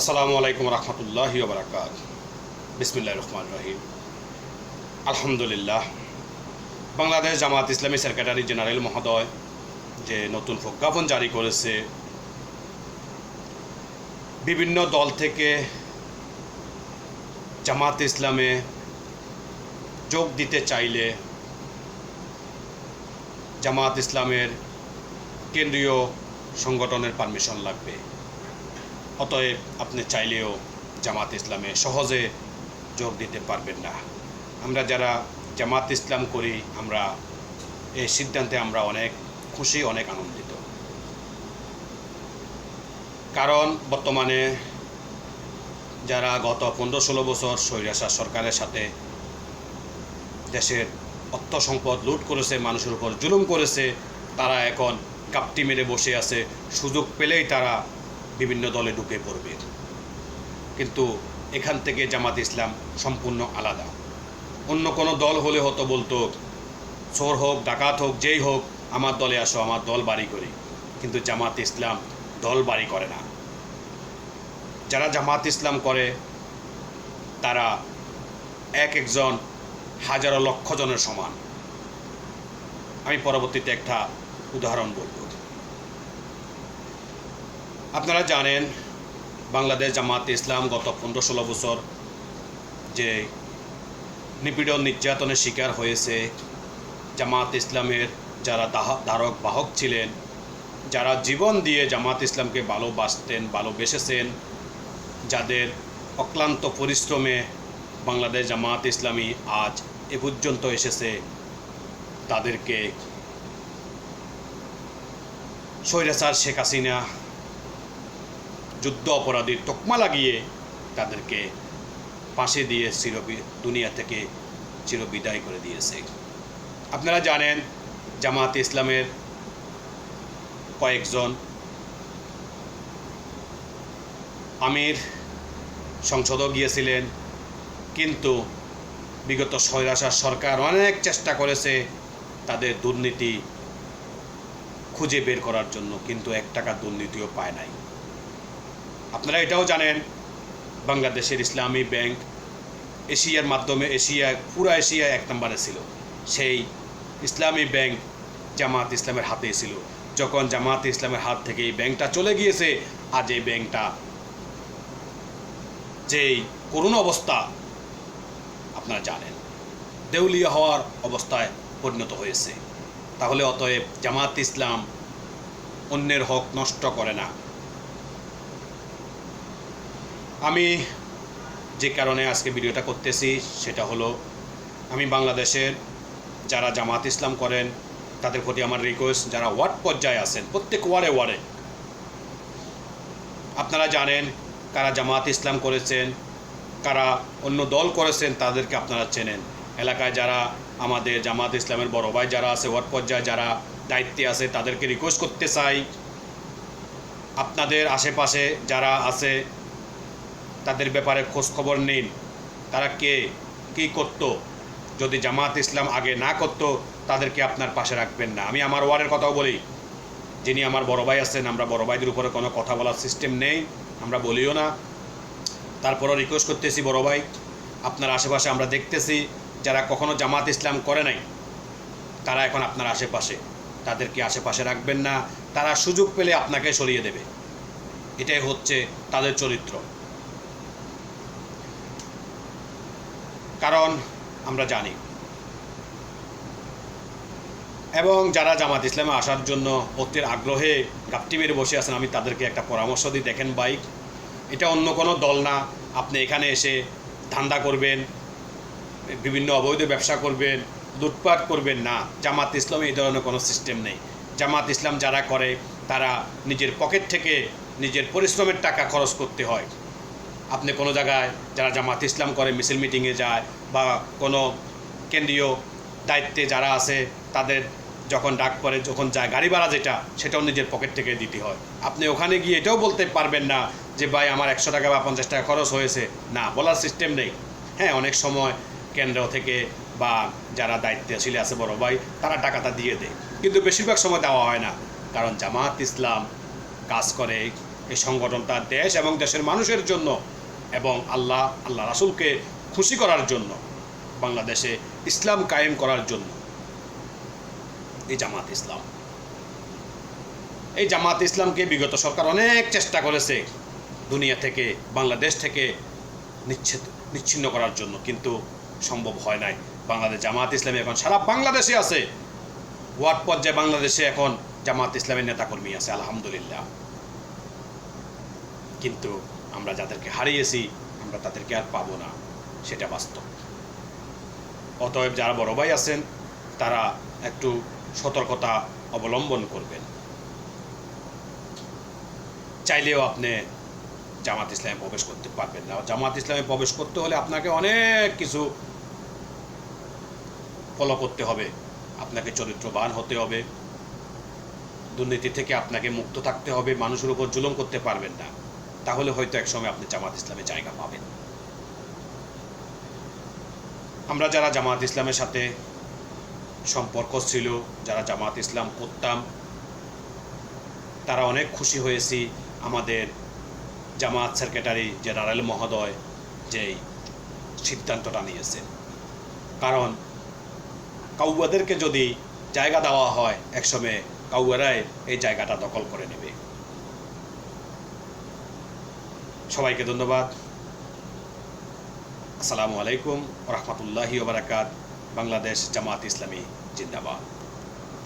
আসসালামু আলাইকুম রহমতুল্লাহি ওয়া বারাকাতুহু। বিসমিল্লাহির রহমানির রহিম। আলহামদুলিল্লাহ, বাংলাদেশ জামাত ইসলামী সেক্রেটারি জেনারেল মহোদয় যে নতুন প্রজ্ঞাপন জারি করেছে, বিভিন্ন দল থেকে জামাত ইসলামে যোগ দিতে চাইলে জামাত ইসলামের কেন্দ্রীয় সংগঠনের পারমিশন লাগবে। অতএব আপনি চাইলেও জামাত ইসলামে সহজে যোগ দিতে পারবেন না। আমরা যারা জামাত ইসলাম করি, আমরা এই সিদ্ধান্তে আমরা অনেক খুশি, অনেক আনন্দিত। কারণ বর্তমানে যারা গত 15-16 বছর স্বৈরাচার সরকারের সাথে দেশের অর্থ সম্পদ লুট করেছে, মানুষের উপর জুলুম করেছে, তারা এখন কাপটি মেরে বসে আছে। সুযোগ পেলেই তারা বিভিন্ন দলে ঢুকে পড়বে। কিন্তু এখান থেকে জামাত ইসলাম সম্পূর্ণ আলাদা। অন্য কোনো দল হলে হতো বলতো চোর হোক, ডাকাত হোক, যেই হোক, আমার দলে আসো, আমার দল বাড়ি করি। কিন্তু জামাত ইসলাম দল বাড়ি করে না। যারা জামাত ইসলাম করে তারা এক একজন হাজারো লক্ষ জনের সমান। আমি পরবর্তীতে একটা উদাহরণ বলব। আপনারা জানেন বাংলাদেশ জামাত ইসলাম গত 15-16 বছর যে নিপীড়ন নির্যাতনের শিকার হয়েছে, জামাত ইসলামের যারা ধারক বাহক ছিলেন, যারা জীবন দিয়ে জামাত ইসলামকে ভালোবাসতেন, ভালোবেসেছেন, যাদের অক্লান্ত পরিশ্রমে বাংলাদেশ জামাত ইসলামী আজ এ পর্যন্ত এসেছে, তাদেরকে স্বৈরাচার শেখ হাসিনা যুদ্ধ অপরাধীর তকমা লাগিয়ে তাদেরকে ফাঁসি দিয়ে দুনিয়া থেকে চিরবিদায় করে দিয়েছে। আপনারা জানেন জামাত ইসলামের কয়েকজন আমির সংসদও গিয়েছিলেন, কিন্তু বিগত স্বৈরাচার সরকার অনেক চেষ্টা করেছে তাদের দুর্নীতি খুঁজে বের করার জন্য, কিন্তু 1 টাকা দুর্নীতিও পায় নাই। আপনারা এটাও জানেন বাংলাদেশের ইসলামী ব্যাংক এশিয়ার মাধ্যমে পুরা এশিয়ায় 1 নম্বরে ছিল। সেই ইসলামী ব্যাংক জামাত ইসলামের হাতেই ছিল। যখন জামাত ইসলামের হাত থেকে এই ব্যাংকটা চলে গিয়েছে, আজ এই ব্যাংকটা যেই করুণ অবস্থা আপনারা জানেন, দেউলিয়া হওয়ার অবস্থায় পরিণত হয়েছে। তাহলে অতএব জামাত ইসলাম অন্যের হক নষ্ট করে না। আমি যে কারণে আজকে ভিডিওটা করতেছি সেটা হলো, আমি বাংলাদেশের যারা জামাত ইসলাম করেন তাদের প্রতি আমার রিকোয়েস্ট, যারা ওয়ার্ড পর্যায়ে আছেন, প্রত্যেক ওয়ার্ডে আপনারা জানেন কারা জামাত ইসলাম করেছেন, কারা অন্য দল করেছেন, তাদেরকে আপনারা চেনেন। এলাকায় যারা আমাদের জামাত ইসলামের বড় ভাই যারা আছে, ওয়ার্ড পর্যায়ে যারা দায়িত্বে আছে, তাদেরকে রিকোয়েস্ট করতে চাই, আপনাদের আশেপাশে যারা আছে তাদের ব্যাপারে খোঁজ খবর নিন। তারা কী করতো, যদি জামাত ইসলাম আগে না করতো তাদেরকে আপনার পাশে রাখবেন না। আমি আমার ওয়ার্ডের কথাও বলি, যিনি আমার বড় ভাই আছেন, আমরা বড় ভাইদের উপরে কোনো কথা বলার সিস্টেম নেই, আমরা বলিও না। তারপরও রিকোয়েস্ট করতেছি, বড় ভাই আপনার আশেপাশে আমরা দেখতেছি যারা কখনো জামাত ইসলাম করে নাই, তারা এখন আপনার আশেপাশে, তাদেরকে আশেপাশে রাখবেন না। তারা সুযোগ পেলে আপনাকে সরিয়ে দেবে, এটাই হচ্ছে তাদের চরিত্র। কারণ আমরা জানি, এবং যারা জামাত ইসলামে আসার জন্য অত্যের আগ্রহে গাপটি মেরে বসে আছেন, আমি তাদেরকে একটা পরামর্শ দিই। দেখেন ভাই, এটা অন্য কোনো দল না। আপনি এখানে এসে ধান্দা করবেন, বিভিন্ন অবৈধ ব্যবসা করবেন, লুটপাট করবেন না। জামাত ইসলামে এই ধরনের কোনো সিস্টেম নেই। জামাত ইসলাম যারা করে তারা নিজের পকেট থেকে নিজের পরিশ্রমের টাকা খরচ করতে হয়। আপনি কোনো জায়গায় যারা জামাত ইসলাম করে মিছিল মিটিংয়ে যায়, বা কোনো কেন্দ্রীয় দায়িত্বে যারা আছে তাদের যখন ডাক পড়ে, যখন যায়, গাড়ি ভাড়া যেটা, সেটাও নিজের পকেট থেকে দিতে হয়। আপনি ওখানে গিয়ে এটাও বলতে পারবেন না যে ভাই আমার 100 টাকা বা 50 টাকা খরচ হয়েছে, না, বলার সিস্টেম নেই। হ্যাঁ, অনেক সময় কেন্দ্র থেকে বা যারা দায়িত্বশীল আছে বড় ভাই, তারা টাকাটা দিয়ে দেয়, কিন্তু বেশিরভাগ সময় দেওয়া হয় না। কারণ জামাত ইসলাম কাজ করে এই সংগঠনটা দেশ এবং দেশের মানুষের জন্য এবং আল্লাহ রাসূলকে খুশি করার জন্য, বাংলাদেশে ইসলাম কায়েম করার জন্য এই জামাত ইসলাম। এই জামাত ইসলামকে বিগত সরকার অনেক চেষ্টা করেছে দুনিয়া থেকে, বাংলাদেশ থেকে নিচ্ছিন্ন করার জন্য, কিন্তু সম্ভব হয় নাই। বাংলাদেশ জামাত ইসলামী এখন সারা বাংলাদেশে আছে, ওয়ার্ড পর্যায়ে বাংলাদেশে এখন জামাত ইসলামের নেতাকর্মী আছে আলহামদুলিল্লাহ। কিন্তু আমরা যাদেরকে হারিয়েছি আমরা তাদেরকে আর পাবো না, সেটা বাস্তব। অতএব যারা বড় ভাই আছেন তারা একটু সতর্কতা অবলম্বন করবেন। চাইলেও আপনি জামাত ইসলামে প্রবেশ করতে পারবেন না। জামাত ইসলামে প্রবেশ করতে হলে আপনাকে অনেক কিছু ফলো করতে হবে, আপনাকে চরিত্রবান হতে হবে, দুর্নীতি থেকে আপনাকে মুক্ত থাকতে হবে, মানুষের উপর জুলুম করতে পারবেন না, তাহলে হয়তো একসময় আপনি জামাত ইসলামে জায়গা পাবেন। আমরা যারা জামাত ইসলামের সাথে সম্পর্ক ছিল, যারা জামাত ইসলাম করতাম, তারা অনেক খুশি হয়েছি আমাদের জামাত সেক্রেটারি জেনারেল মহোদয় যেই সিদ্ধান্তটা নিয়েছেন। কারণ কাউয়াদেরকে যদি জায়গা দেওয়া হয় একসময় কাউয়ারাই এই জায়গাটা দখল করে নেবে। সবাইকে ধন্যবাদ। আসসালামু আলাইকুম ওয়া রাহমাতুল্লাহি ওয়া বারাকাতুহু। বাংলাদেশ জামাত ইসলামী জিন্দাবাদ।